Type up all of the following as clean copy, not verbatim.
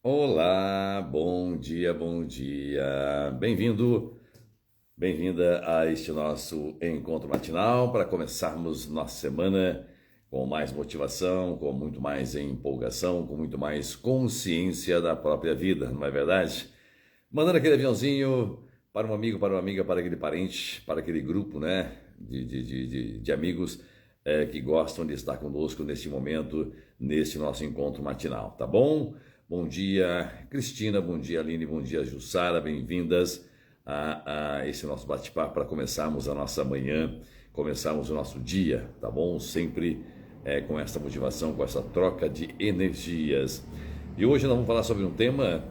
Olá, bom dia, bom dia. Bem-vindo, bem-vinda a este nosso encontro matinal para começarmos nossa semana com mais motivação, com muito mais empolgação, com muito mais consciência da própria vida, não é verdade? Mandando aquele aviãozinho para um amigo, para uma amiga, para aquele parente, para aquele grupo, né, de amigos que gostam de estar conosco neste momento, neste nosso encontro matinal, tá bom? Bom dia, Cristina, bom dia, Aline, bom dia, Jussara, bem-vindas a esse nosso bate-papo para começarmos a nossa manhã, começarmos o nosso dia, tá bom? Sempre com essa motivação, com essa troca de energias. E hoje nós vamos falar sobre um tema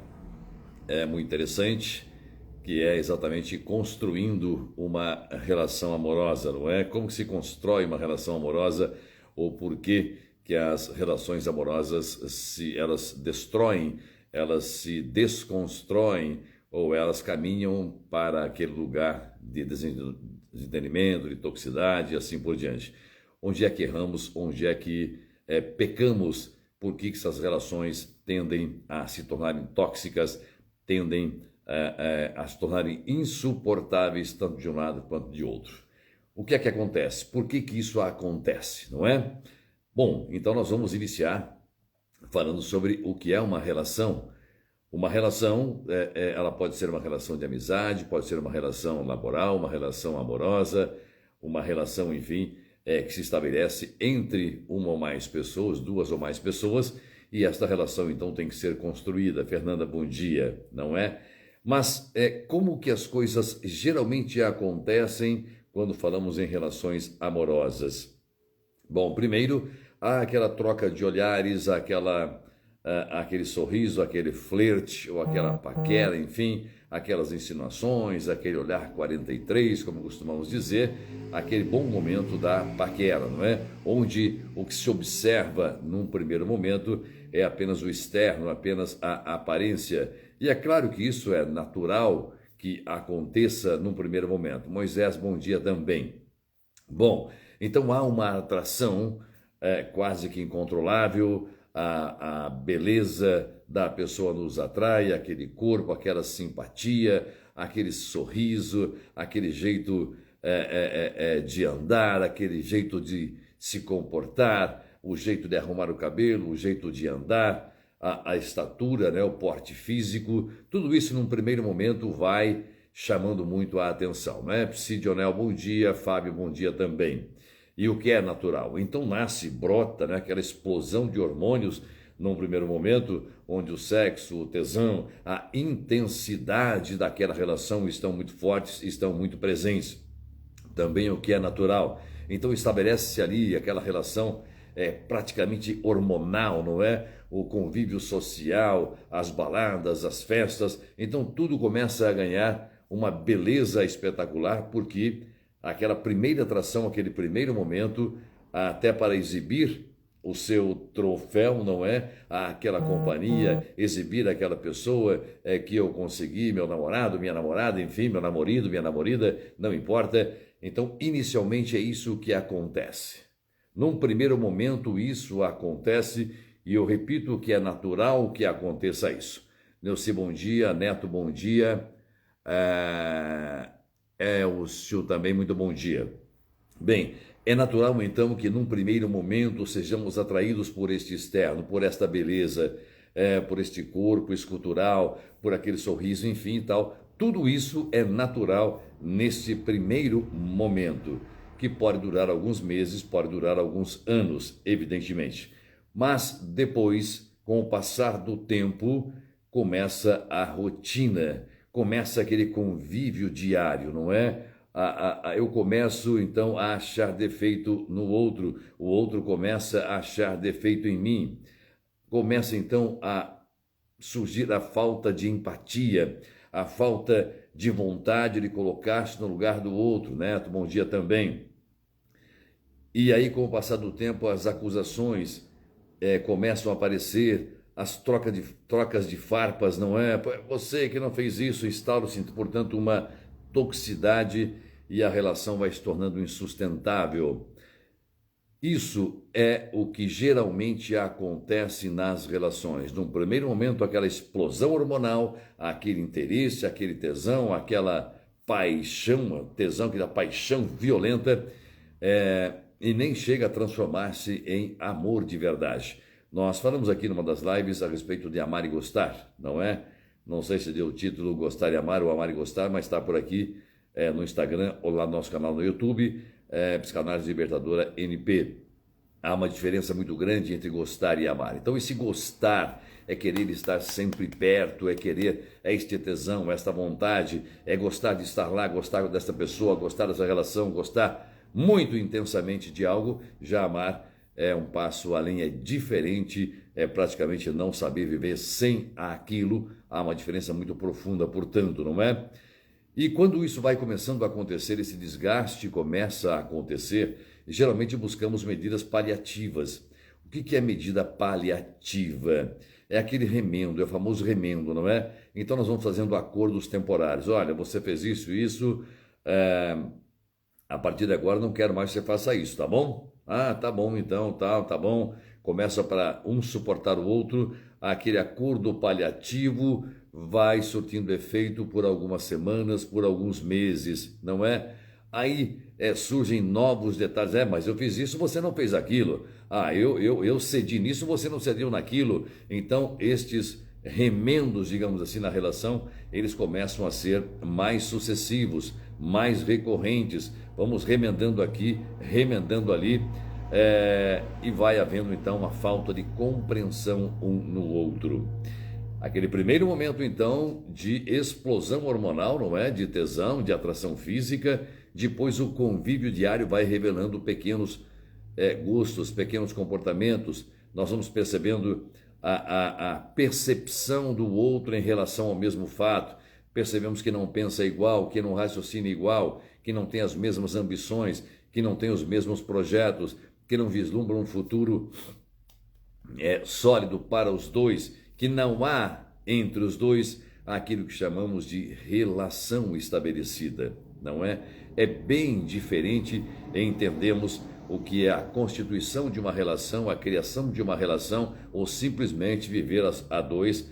muito interessante, que é exatamente construindo uma relação amorosa, não é? Como que se constrói uma relação amorosa ou por que que as relações amorosas elas destroem, elas se desconstroem ou elas caminham para aquele lugar de desentendimento, de toxicidade e assim por diante. Onde é que erramos? Onde é que pecamos? Por que essas relações tendem a se tornarem tóxicas, tendem a se tornarem insuportáveis tanto de um lado quanto de outro? O que é que acontece? Por que que isso acontece, não é? Bom, então nós vamos iniciar falando sobre o que é uma relação. Uma relação, ela pode ser uma relação de amizade, pode ser uma relação laboral, uma relação amorosa, uma relação, enfim, que se estabelece entre uma ou mais pessoas, duas ou mais pessoas, e esta relação então tem que ser construída. Fernanda, bom dia, não é? Mas como que as coisas geralmente acontecem quando falamos em relações amorosas? Bom, primeiro, há aquela troca de olhares, aquele sorriso, aquele flerte ou aquela paquera, enfim, aquelas insinuações, aquele olhar 43, como costumamos dizer, aquele bom momento da paquera, não é? Onde o que se observa num primeiro momento é apenas o externo, apenas a aparência. E é claro que isso é natural que aconteça num primeiro momento. Moisés, bom dia também. Bom, então há uma atração quase que incontrolável, a beleza da pessoa nos atrai, aquele corpo, aquela simpatia, aquele sorriso, aquele jeito de andar, aquele jeito de se comportar, o jeito de arrumar o cabelo, o jeito de andar, a estatura, né, o porte físico, tudo isso num primeiro momento vai chamando muito a atenção, né? Sidionel, bom dia, Fábio, bom dia também. E o que é natural? Então nasce, brota, né, aquela explosão de hormônios num primeiro momento, onde o sexo, o tesão, a intensidade daquela relação estão muito fortes, estão muito presentes. Também o que é natural. Então estabelece-se ali aquela relação praticamente hormonal, não é? O convívio social, as baladas, as festas. Então tudo começa a ganhar uma beleza espetacular, porque aquela primeira atração, aquele primeiro momento, até para exibir o seu troféu, não é? Aquela companhia, exibir aquela pessoa que eu consegui, meu namorado, minha namorada, enfim, meu namorado, minha namorada, não importa. Então, inicialmente é isso que acontece. Num primeiro momento isso acontece e eu repito que é natural que aconteça isso. Neuci, bom dia. Neto, bom dia. O senhor também, muito bom dia. Bem, é natural então que num primeiro momento sejamos atraídos por este externo, por esta beleza, por este corpo escultural, por aquele sorriso, enfim, tal. Tudo isso é natural nesse primeiro momento, que pode durar alguns meses, pode durar alguns anos, evidentemente. Mas depois, com o passar do tempo, começa a rotina, começa aquele convívio diário, não é? Eu começo então a achar defeito no outro, o outro começa a achar defeito em mim, começa então a surgir a falta de empatia, a falta de vontade de colocar-se no lugar do outro, Neto, bom dia também. E aí, com o passar do tempo, as acusações começam a aparecer, as trocas de farpas, não é? Você que não fez isso, instala-se, portanto, uma toxicidade e a relação vai se tornando insustentável. Isso é o que geralmente acontece nas relações. Num primeiro momento, aquela explosão hormonal, aquele interesse, aquele tesão, aquela paixão, tesão, aquela paixão violenta, e nem chega a transformar-se em amor de verdade. Nós falamos aqui numa das lives a respeito de amar e gostar, não é? Não sei se deu o título Gostar e Amar ou Amar e Gostar, mas está por aqui no Instagram ou lá no nosso canal no YouTube, Psicanálise Libertadora NP. Há uma diferença muito grande entre gostar e amar. Então esse gostar é querer estar sempre perto, é este tesão, esta vontade, é gostar de estar lá, gostar dessa pessoa, gostar dessa relação, gostar muito intensamente de algo. Já amar é um passo além, é diferente, é praticamente não saber viver sem aquilo. Há uma diferença muito profunda, portanto, não é? E quando isso vai começando a acontecer, esse desgaste começa a acontecer, geralmente buscamos medidas paliativas. O que é medida paliativa? É aquele remendo, é o famoso remendo, não é? Então nós vamos fazendo acordos temporários. Olha, você fez isso, a partir de agora não quero mais que você faça isso, tá bom? Ah, tá bom então, tá bom. Começa para um suportar o outro, aquele acordo paliativo vai surtindo efeito por algumas semanas, por alguns meses, não é? Aí surgem novos detalhes. Mas eu fiz isso, você não fez aquilo. Eu cedi nisso, você não cedeu naquilo. Então, estes remendos, digamos assim, na relação, eles começam a ser mais sucessivos, mais recorrentes. Vamos remendando aqui, remendando ali, e vai havendo, então, uma falta de compreensão um no outro. Aquele primeiro momento, então, de explosão hormonal, não é? De tesão, de atração física. Depois o convívio diário vai revelando pequenos gostos, pequenos comportamentos. Nós vamos percebendo a percepção do outro em relação ao mesmo fato. Percebemos que não pensa igual, que não raciocina igual, que não tem as mesmas ambições, que não tem os mesmos projetos, que não vislumbra um futuro sólido para os dois, que não há entre os dois aquilo que chamamos de relação estabelecida, não é? É bem diferente entendemos o que é a constituição de uma relação, a criação de uma relação, ou simplesmente viver a dois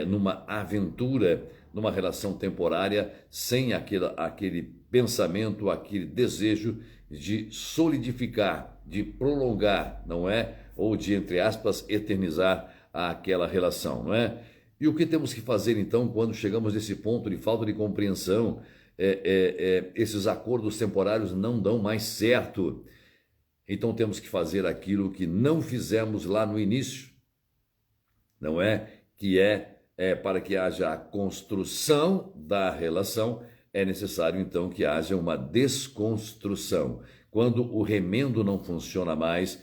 numa aventura, numa relação temporária, sem aquele pensamento, aquele desejo de solidificar, de prolongar, não é? Ou de, entre aspas, eternizar aquela relação, não é? E o que temos que fazer, então, quando chegamos nesse ponto de falta de compreensão, esses acordos temporários não dão mais certo. Então temos que fazer aquilo que não fizemos lá no início, não é? Que para que haja a construção da relação, é necessário, então, que haja uma desconstrução. Quando o remendo não funciona mais,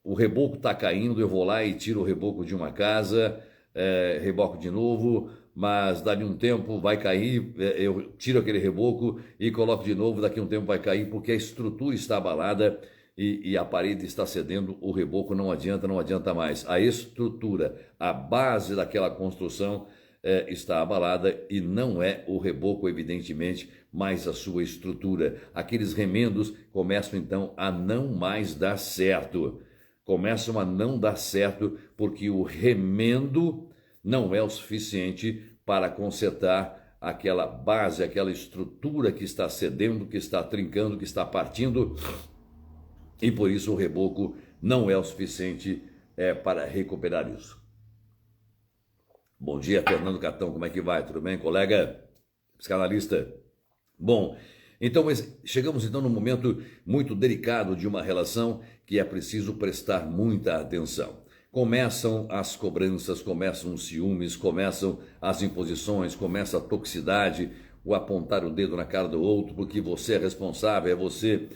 o reboco está caindo, eu vou lá e tiro o reboco de uma casa, reboco de novo, mas dali um tempo vai cair, eu tiro aquele reboco e coloco de novo, daqui um tempo vai cair, porque a estrutura está abalada e a parede está cedendo, o reboco não adianta mais. A estrutura, a base daquela construção está abalada e não é o reboco, evidentemente, mas a sua estrutura. Aqueles remendos começam, então, a não mais dar certo. Começam a não dar certo porque o remendo não é o suficiente para consertar aquela base, aquela estrutura que está cedendo, que está trincando, que está partindo, e por isso o reboco não é o suficiente para recuperar isso. Bom dia, Fernando Catão, como é que vai? Tudo bem, colega psicanalista? Bom, então chegamos então num momento muito delicado de uma relação que é preciso prestar muita atenção. Começam as cobranças, começam os ciúmes, começam as imposições, começa a toxicidade, o apontar o dedo na cara do outro, porque você é responsável, é você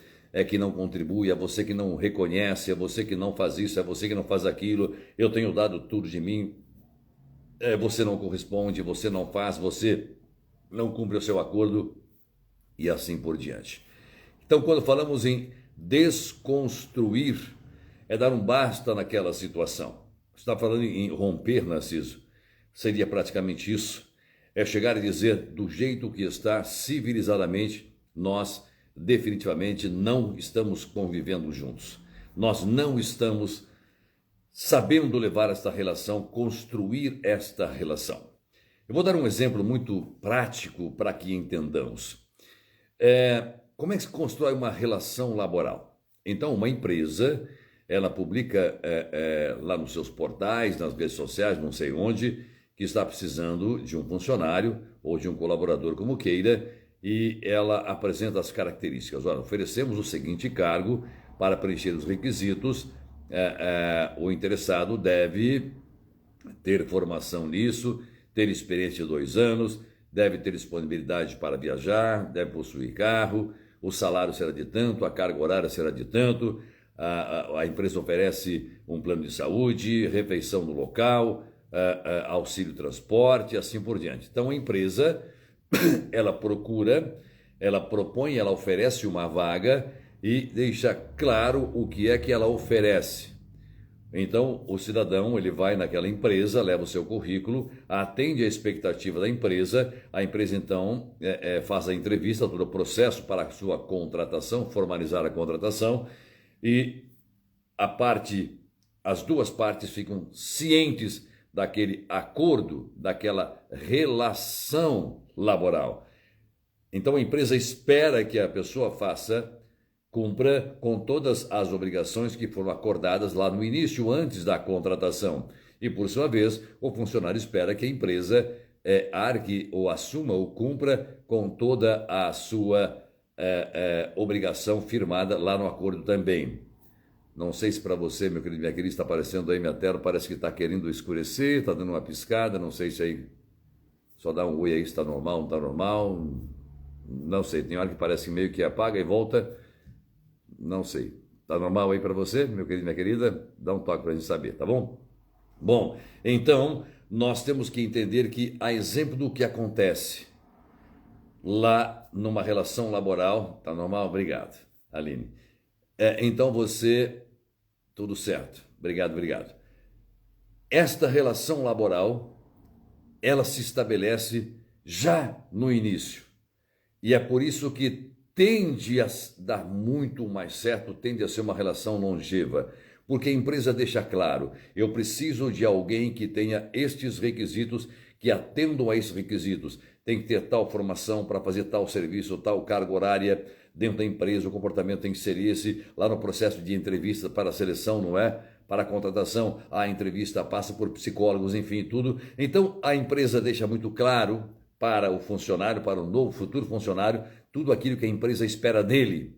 que não contribui, é você que não reconhece, é você que não faz isso, é você que não faz aquilo, eu tenho dado tudo de mim, você não corresponde, você não faz, você não cumpre o seu acordo e assim por diante. Então, quando falamos em desconstruir, é dar um basta naquela situação. Você está falando em romper, Narciso? Seria praticamente isso. É chegar e dizer, do jeito que está, civilizadamente, nós definitivamente não estamos convivendo juntos. Nós não estamos sabendo levar esta relação, construir esta relação. Eu vou dar um exemplo muito prático para que entendamos. Como é que se constrói uma relação laboral? Então, uma empresa, ela publica lá nos seus portais, nas redes sociais, não sei onde, que está precisando de um funcionário ou de um colaborador, como queira, e ela apresenta as características. Olha, oferecemos o seguinte cargo, para preencher os requisitos, o interessado deve ter formação nisso, ter experiência de 2 anos, deve ter disponibilidade para viajar, deve possuir carro, o salário será de tanto, a carga horária será de tanto, a empresa oferece um plano de saúde, refeição no local, auxílio transporte, assim por diante. Então a empresa, ela procura, ela propõe, ela oferece uma vaga e deixa claro o que é que ela oferece. Então, o cidadão, ele vai naquela empresa, leva o seu currículo, atende a expectativa da empresa, a empresa, então, faz a entrevista, todo o processo para a sua contratação, formalizar a contratação, e as duas partes ficam cientes daquele acordo, daquela relação laboral. Então, a empresa espera que a pessoa cumpra com todas as obrigações que foram acordadas lá no início, antes da contratação. E, por sua vez, o funcionário espera que a empresa arque ou assuma ou cumpra com toda a sua obrigação firmada lá no acordo também. Não sei se para você, meu querido, minha querida, está aparecendo aí minha tela, parece que está querendo escurecer, está dando uma piscada, não sei se aí só dá um oi aí se está normal, não está normal, não sei, tem hora que parece meio que apaga e volta. Não sei. Tá normal aí para você, meu querido, minha querida? Dá um toque para a gente saber, tá bom? Bom, então, nós temos que entender que, a exemplo do que acontece lá numa relação laboral, tá normal? Obrigado, Aline. Então tudo certo. Obrigado. Esta relação laboral, ela se estabelece já no início. E é por isso que tende a dar muito mais certo, tende a ser uma relação longeva, porque a empresa deixa claro, eu preciso de alguém que tenha estes requisitos, que atendam a esses requisitos, tem que ter tal formação para fazer tal serviço, tal carga horária dentro da empresa, o comportamento tem que ser esse, lá no processo de entrevista para a seleção, não é? Para a contratação, a entrevista passa por psicólogos, enfim, tudo. Então, a empresa deixa muito claro para o funcionário, para o novo futuro funcionário, tudo aquilo que a empresa espera dele.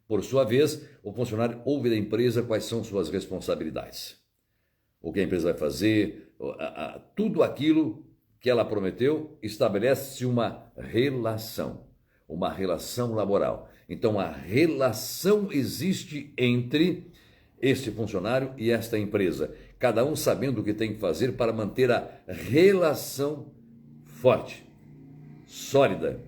Por sua vez, o funcionário ouve da empresa quais são suas responsabilidades. O que a empresa vai fazer, tudo aquilo que ela prometeu, estabelece-se uma relação laboral. Então, a relação existe entre este funcionário e esta empresa, cada um sabendo o que tem que fazer para manter a relação forte, sólida,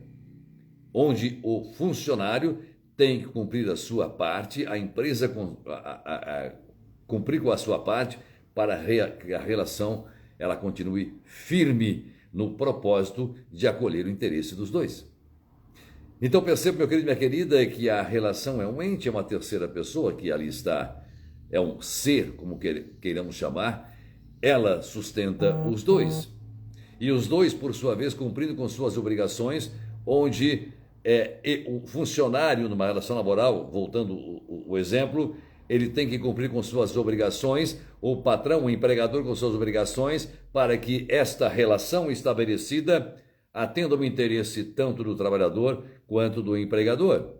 onde o funcionário tem que cumprir a sua parte, a empresa cumprir com a sua parte para que a relação ela continue firme no propósito de acolher o interesse dos dois. Então perceba, meu querido e minha querida, que a relação é um ente, é uma terceira pessoa que ali está, é um ser, como queiramos chamar, ela sustenta os dois. E os dois, por sua vez, cumprindo com suas obrigações, onde o funcionário numa relação laboral, voltando o exemplo, ele tem que cumprir com suas obrigações, o patrão, o empregador com suas obrigações, para que esta relação estabelecida atenda ao interesse tanto do trabalhador quanto do empregador.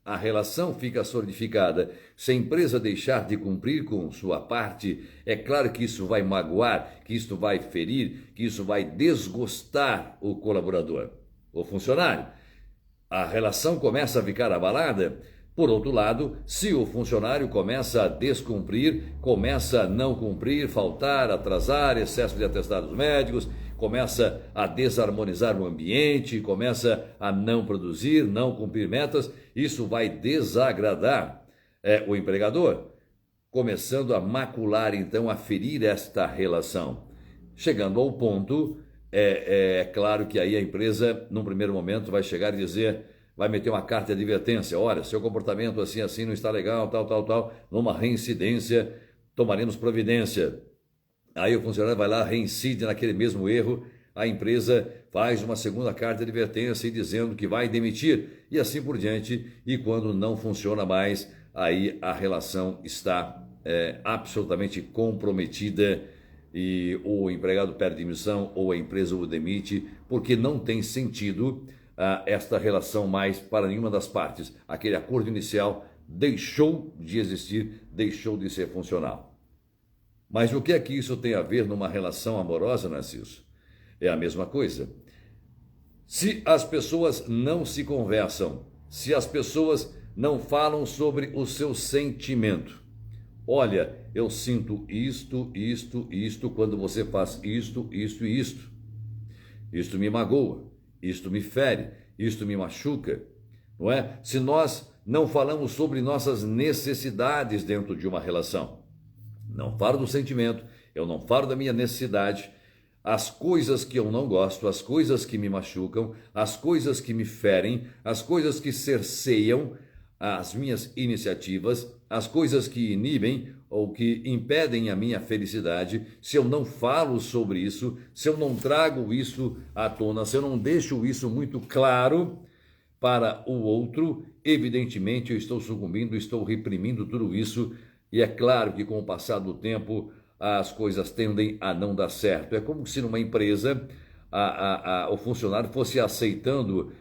A relação fica solidificada. Se a empresa deixar de cumprir com sua parte, é claro que isso vai magoar, que isso vai ferir, que isso vai desgostar o colaborador, o funcionário. A relação começa a ficar abalada. Por outro lado, se o funcionário começa a descumprir, começa a não cumprir, faltar, atrasar, excesso de atestados médicos, começa a desarmonizar o ambiente, começa a não produzir, não cumprir metas, isso vai desagradar o empregador, começando a macular, então, a ferir esta relação. Chegando ao ponto, é claro que aí a empresa, num primeiro momento, vai chegar e dizer, vai meter uma carta de advertência. Olha, seu comportamento assim não está legal, tal. Numa reincidência, tomaremos providência. Aí o funcionário vai lá, reincide naquele mesmo erro, a empresa faz uma segunda carta de advertência dizendo que vai demitir e assim por diante. E quando não funciona mais, aí a relação está absolutamente comprometida e o empregado perde demissão ou a empresa o demite, porque não tem sentido esta relação mais para nenhuma das partes. Aquele acordo inicial deixou de existir, deixou de ser funcional. Mas o que é que isso tem a ver numa relação amorosa, Narciso? É a mesma coisa. Se as pessoas não se conversam, se as pessoas não falam sobre o seu sentimento, olha, eu sinto isto, quando você faz isto. Isto me magoa, isto me fere, isto me machuca, não é? Se nós não falamos sobre nossas necessidades dentro de uma relação, não falo do sentimento, eu não falo da minha necessidade, as coisas que eu não gosto, as coisas que me machucam, as coisas que me ferem, as coisas que cerceiam as minhas iniciativas, as coisas que inibem ou que impedem a minha felicidade, se eu não falo sobre isso, se eu não trago isso à tona, se eu não deixo isso muito claro para o outro, evidentemente eu estou sucumbindo, estou reprimindo tudo isso, e é claro que com o passar do tempo as coisas tendem a não dar certo. É como se numa empresa o funcionário fosse aceitando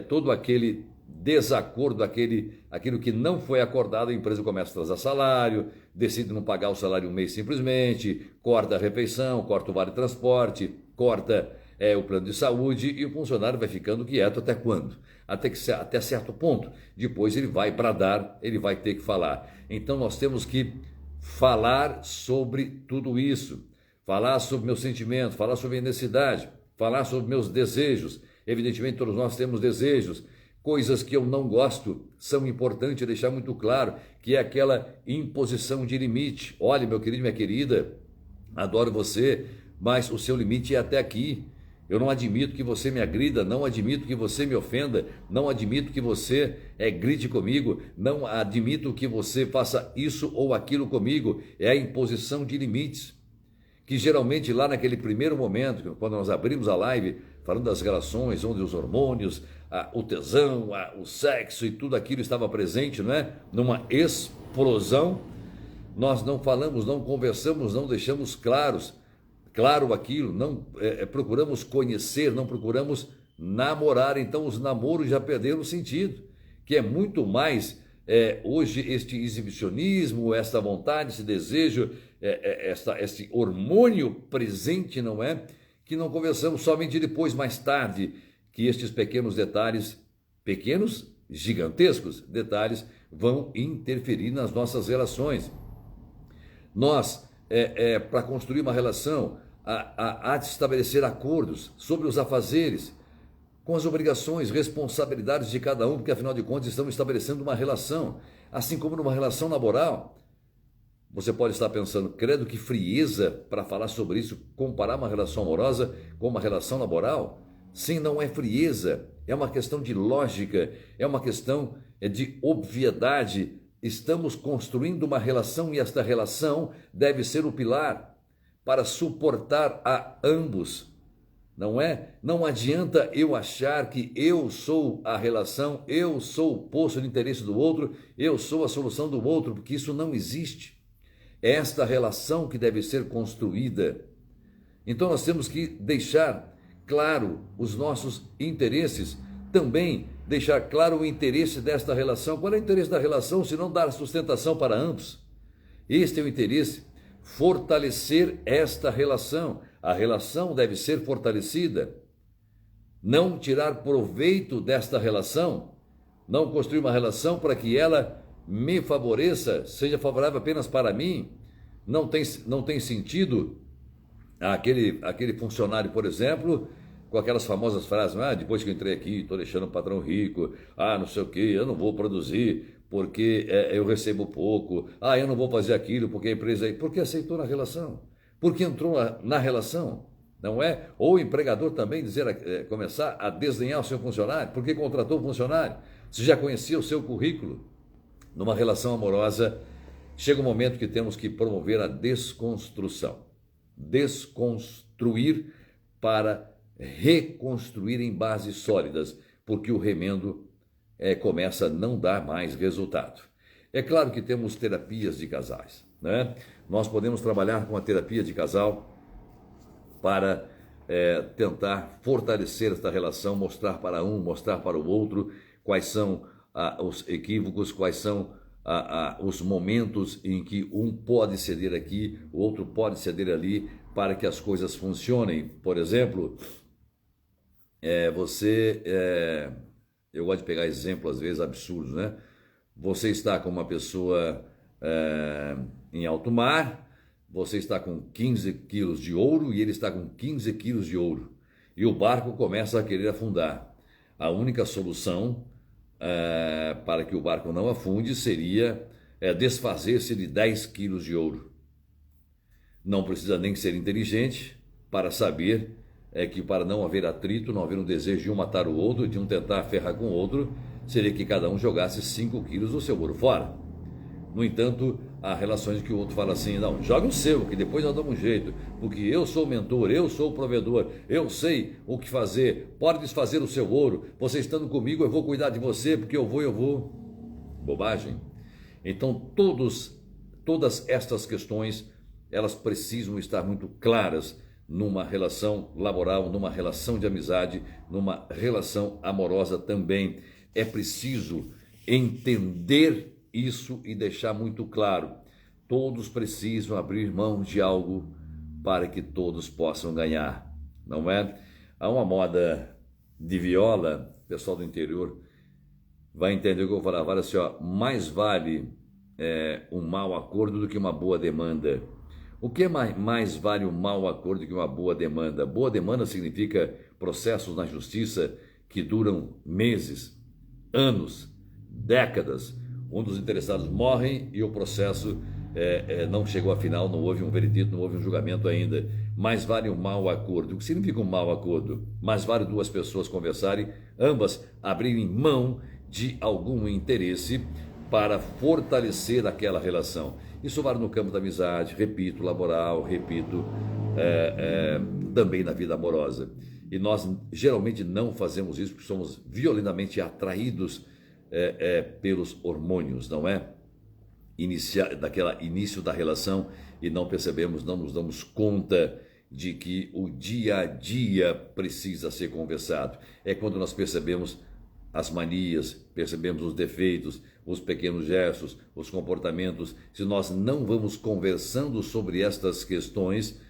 todo aquele desacordo, aquilo que não foi acordado, a empresa começa a atrasar salário, decide não pagar o salário um mês simplesmente, corta a refeição, corta o vale transporte, corta o plano de saúde e o funcionário vai ficando quieto até quando? Até certo ponto. Depois ele vai bradar, ele vai ter que falar. Então nós temos que falar sobre tudo isso, falar sobre meus sentimentos, falar sobre a necessidade, falar sobre meus desejos. Evidentemente todos nós temos desejos. Coisas que eu não gosto, são importantes deixar muito claro, que é aquela imposição de limite. Olha, meu querido, minha querida, adoro você, mas o seu limite é até aqui. Eu não admito que você me agrida, não admito que você me ofenda, não admito que você grite comigo, não admito que você faça isso ou aquilo comigo. É a imposição de limites, que geralmente lá naquele primeiro momento, quando nós abrimos a live, falando das relações, onde os hormônios, o tesão, o sexo e tudo aquilo estava presente, não é? Numa explosão, nós não falamos, não conversamos, não deixamos claro aquilo, não procuramos conhecer, não procuramos namorar. Então os namoros já perderam o sentido, que é muito mais hoje este exibicionismo, esta vontade, esse desejo, esse hormônio presente, não é? Que não conversamos, somente depois, mais tarde, que estes pequenos detalhes, pequenos, gigantescos detalhes, vão interferir nas nossas relações. Nós, para construir uma relação, há de estabelecer acordos sobre os afazeres, com as obrigações, responsabilidades de cada um, porque afinal de contas estamos estabelecendo uma relação, assim como numa relação laboral. Você pode estar pensando, credo, que frieza para falar sobre isso, comparar uma relação amorosa com uma relação laboral? Sim, não é frieza, é uma questão de lógica, é uma questão de obviedade. Estamos construindo uma relação e esta relação deve ser o pilar para suportar a ambos, não é? Não adianta eu achar que eu sou a relação, eu sou o poço de interesse do outro, eu sou a solução do outro, porque isso não existe. É esta relação que deve ser construída. Então nós temos que deixar claro os nossos interesses, também deixar claro o interesse desta relação. Qual é o interesse da relação se não dar sustentação para ambos? Este é o interesse, fortalecer esta relação. A relação deve ser fortalecida, não tirar proveito desta relação, não construir uma relação para que ela me favoreça, seja favorável apenas para mim. Não tem sentido aquele funcionário, por exemplo, com aquelas famosas frases, depois que eu entrei aqui, estou deixando o patrão rico, não sei o que, eu não vou produzir porque eu recebo pouco, eu não vou fazer aquilo porque a empresa... Porque aceitou na relação, porque entrou na relação. não é? Ou o empregador também começar a desdenhar o seu funcionário, porque contratou o funcionário. Você já conhecia o seu currículo. Numa relação amorosa, chega um momento que temos que promover a desconstrução. Desconstruir para reconstruir em bases sólidas, porque o remendo começa a não dar mais resultado. É claro que temos terapias de casais, né? Nós podemos trabalhar com a terapia de casal para tentar fortalecer esta relação, mostrar para um, mostrar para o outro quais são os equívocos, quais são os momentos em que um pode ceder aqui, o outro pode ceder ali, para que as coisas funcionem. Por exemplo, eu gosto de pegar exemplos às vezes absurdos, né? Você está com uma pessoa em alto mar, você está com 15 quilos de ouro e ele está com 15 quilos de ouro. E o barco começa a querer afundar. A única solução para que o barco não afunde seria desfazer-se de 10 quilos de ouro. Não precisa nem ser inteligente para saber que para não haver atrito, não haver um desejo de um matar o outro, de um tentar ferrar com o outro, seria que cada um jogasse 5 quilos do seu ouro fora. No entanto, há relações que o outro fala assim, não, joga o seu, que depois nós damos um jeito, porque eu sou o mentor, eu sou o provedor, eu sei o que fazer, pode desfazer o seu ouro, você estando comigo eu vou cuidar de você, porque eu vou. Bobagem. Então todas estas questões, elas precisam estar muito claras numa relação laboral, numa relação de amizade, numa relação amorosa também. É preciso entender isso e deixar muito claro. Todos precisam abrir mão de algo para que todos possam ganhar, não é? Há uma moda de viola, pessoal do interior vai entender o que eu vou falar, assim, ó, mais vale um mau acordo do que uma boa demanda. O que mais vale um mau acordo do que uma boa demanda? Boa demanda significa processos na justiça que duram meses, anos, décadas. Um dos interessados morre e o processo não chegou a final, não houve um veredito, não houve um julgamento ainda. Mais vale um mau acordo. O que significa um mau acordo? Mais vale duas pessoas conversarem, ambas abrirem mão de algum interesse para fortalecer aquela relação. Isso vale no campo da amizade, repito, laboral, repito, também na vida amorosa. E nós geralmente não fazemos isso porque somos violentamente atraídos pelos hormônios, não é? Início da relação e não percebemos, não nos damos conta de que o dia a dia precisa ser conversado. É quando nós percebemos as manias, percebemos os defeitos, os pequenos gestos, os comportamentos. Se nós não vamos conversando sobre estas questões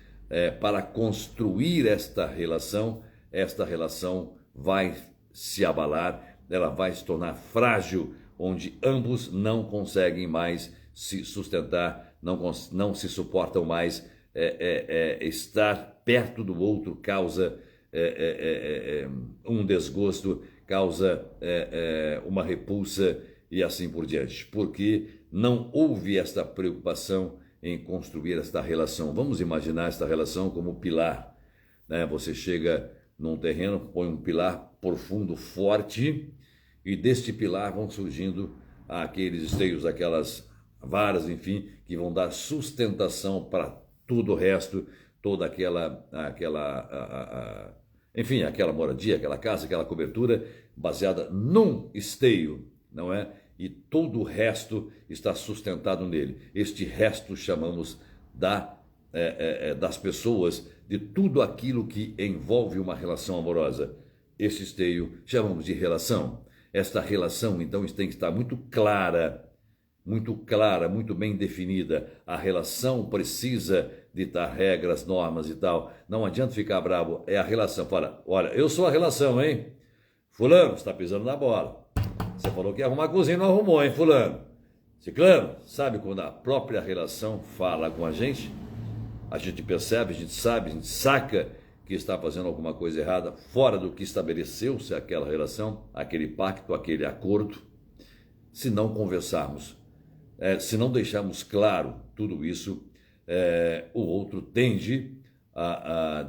para construir esta relação vai se abalar, ela vai se tornar frágil, onde ambos não conseguem mais se sustentar, não se suportam mais, estar perto do outro causa um desgosto, causa uma repulsa e assim por diante, porque não houve esta preocupação em construir esta relação. Vamos imaginar esta relação como pilar, né? Você chega num terreno, põe um pilar profundo, forte, e deste pilar vão surgindo aqueles esteios, aquelas varas, enfim, que vão dar sustentação para tudo o resto, toda enfim, aquela moradia, aquela casa, aquela cobertura baseada num esteio, não é? E todo o resto está sustentado nele. Este resto chamamos das pessoas, de tudo aquilo que envolve uma relação amorosa. Esse esteio chamamos de relação. Esta relação, então, tem que estar muito clara, muito bem definida. A relação precisa ditar regras, normas e tal. Não adianta ficar bravo, é a relação. Fala, olha, eu sou a relação, hein? Fulano, você está pisando na bola. Você falou que ia arrumar a cozinha, não arrumou, hein, fulano? Ciclano, sabe quando a própria relação fala com a gente percebe, a gente sabe, a gente saca que está fazendo alguma coisa errada, fora do que estabeleceu-se aquela relação, aquele pacto, aquele acordo. Se não conversarmos, se não deixarmos claro tudo isso, o outro tende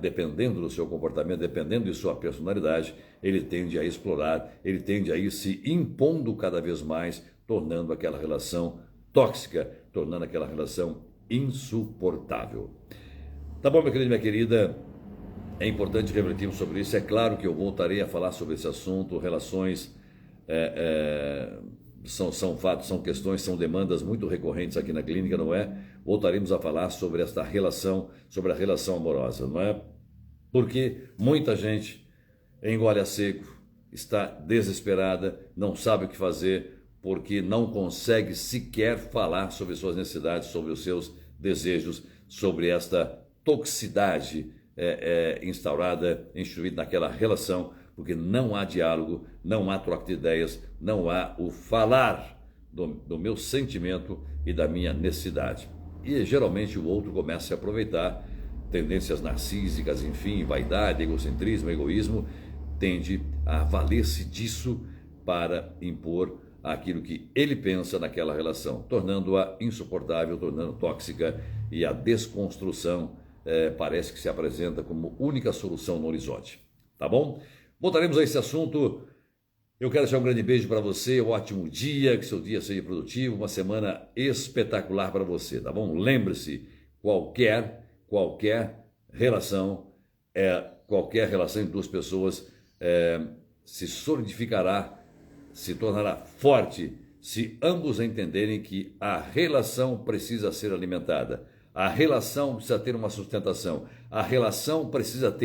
dependendo do seu comportamento, dependendo de sua personalidade, ele tende a explorar, ele tende a ir se impondo cada vez mais, tornando aquela relação tóxica, tornando aquela relação insuportável. Tá bom, meu querido e minha querida? É importante refletirmos sobre isso. É claro que eu voltarei a falar sobre esse assunto. Relações são fatos, são questões, são demandas muito recorrentes aqui na clínica, não é? Voltaremos a falar sobre esta relação, sobre a relação amorosa, não é? Porque muita gente engole a seco, está desesperada, não sabe o que fazer, porque não consegue sequer falar sobre suas necessidades, sobre os seus desejos, sobre esta toxicidade instaurada, instituída naquela relação, porque não há diálogo, não há troca de ideias, não há o falar do meu sentimento e da minha necessidade. E geralmente o outro começa a aproveitar tendências narcísicas, enfim, vaidade, egocentrismo, egoísmo, tende a valer-se disso para impor aquilo que ele pensa naquela relação, tornando-a insuportável, tornando tóxica, e a desconstrução parece que se apresenta como única solução no horizonte. Tá bom? Voltaremos a esse assunto. Eu quero deixar um grande beijo para você, um ótimo dia, que seu dia seja produtivo, uma semana espetacular para você, tá bom? Lembre-se, qualquer relação entre duas pessoas se solidificará, se tornará forte, se ambos entenderem que a relação precisa ser alimentada, a relação precisa ter uma sustentação, a relação precisa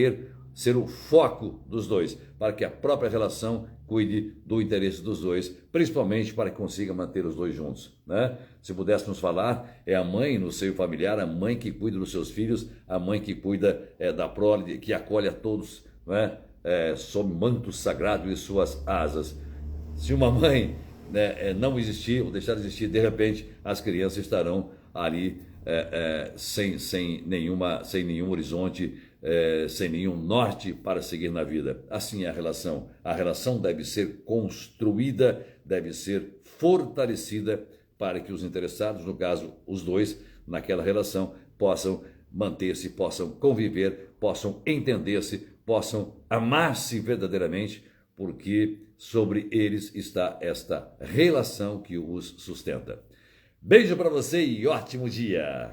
ser o foco dos dois, para que a própria relação cuide do interesse dos dois, principalmente para que consiga manter os dois juntos, né? Se pudéssemos falar, é a mãe no seio familiar, a mãe que cuida dos seus filhos, a mãe que cuida da prole, que acolhe a todos, né? Sob manto sagrado e suas asas. Se uma mãe não existir ou deixar de existir, de repente as crianças estarão ali sem nenhum horizonte, sem nenhum norte para seguir na vida. Assim é a relação. A relação deve ser construída, deve ser fortalecida para que os interessados, no caso os dois, naquela relação, possam manter-se, possam conviver, possam entender-se, possam amar-se verdadeiramente, porque sobre eles está esta relação que os sustenta. Beijo para você e ótimo dia!